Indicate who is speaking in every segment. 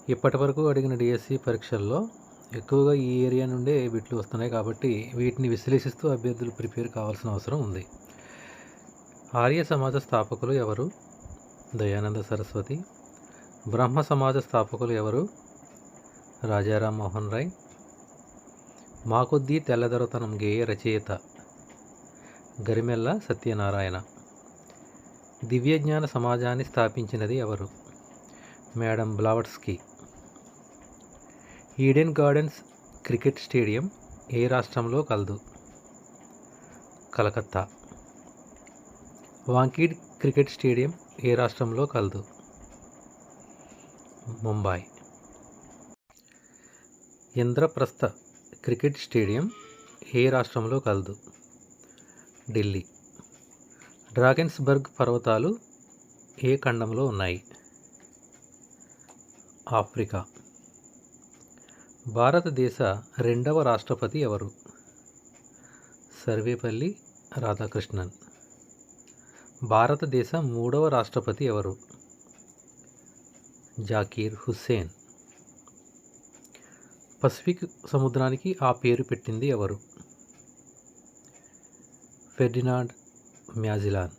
Speaker 1: ఇప్పటి వరకు అడిగిన డిఎస్సి పరీక్షల్లో ఎక్కువగా ఈ ఏరియా నుండే బిట్లు వస్తున్నాయి కాబట్టి వీటిని విశ్లేషిస్తూ అభ్యర్థులు ప్రిపేర్ కావాల్సిన అవసరం ఉంది. ఆర్య సమాజ స్థాపకులు ఎవరు? దయానంద సరస్వతి. బ్రహ్మ సమాజ స్థాపకులు ఎవరు? రాజారాం మోహన్ రాయ్. మాకొద్దీ తెల్లదొరతనం గేయ రచయిత గరిమెల్ల సత్యనారాయణ. దివ్యజ్ఞాన సమాజాన్ని స్థాపించినది ఎవరు? Madam Blavatsky. Eden Gardens cricket stadium ఏ రాష్ట్రంలో కలదు? కలకత్తా. వాంఖేడ్ క్రికెట్ స్టేడియం ఏ రాష్ట్రంలో కలదు? ముంబై. ఇంద్రప్రస్థ క్రికెట్ స్టేడియం ఏ రాష్ట్రంలో కలదు? ఢిల్లీ. డ్రాగన్స్బర్గ్ పర్వతాలు ఏ ఖండంలో ఉన్నాయి? ఆఫ్రికా. భారతదేశ రెండవ రాష్ట్రపతి ఎవరు? సర్వేపల్లి రాధాకృష్ణన్. భారతదేశ మూడవ రాష్ట్రపతి ఎవరు? జాకీర్ హుస్సేన్. పసిఫిక్ సముద్రానికి ఆ పేరు పెట్టింది ఎవరు? Ferdinand Magellan.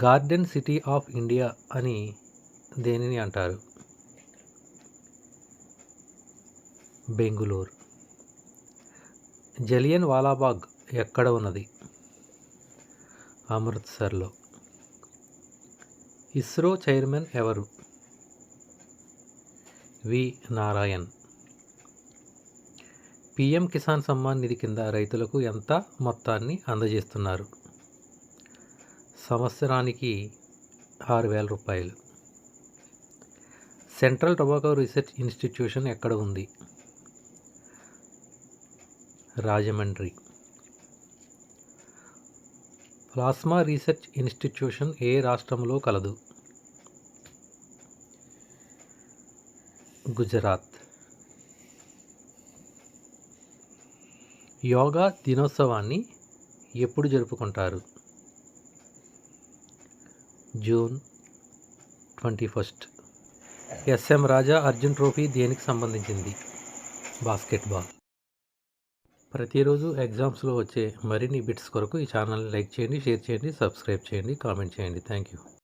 Speaker 1: Garden city of India అని దేనిని అంటారు? బెంగుళూరు. జలియన్ వాలాబాగ్ ఎక్కడ ఉన్నది? అమృత్సర్లో. ఇస్రో చైర్మన్ ఎవరు? వి నారాయణ్. పిఎం కిసాన్ సమ్మాన్ నిధి కింద రైతులకు ఎంత మొత్తాన్ని అందజేస్తున్నారు? సంవత్సరానికి 6,000 రూపాయలు. సెంట్రల్ టొబాకో రీసెర్చ్ ఇన్స్టిట్యూషన్ ఎక్కడ ఉంది? రాజమండ్రి. ప్లాస్మా రీసెర్చ్ ఇన్స్టిట్యూషన్ ఏ రాష్ట్రంలో కలదు? గుజరాత్. యోగా దినోత్సవాన్ని ఎప్పుడు జరుపుకుంటారు? జూన్ 21. ఎస్ఎం రాజా అర్జున్ ట్రోఫీ దేనికి సంబంధించింది? బాస్కెట్బాల్. ప్రతిరోజు ఎగ్జామ్స్లో వచ్చే మరిన్ని బిట్స్ కొరకు ఈ ఛానల్ని లైక్ చేయండి, షేర్ చేయండి, సబ్స్క్రైబ్ చేయండి, కామెంట్ చేయండి. Thank you.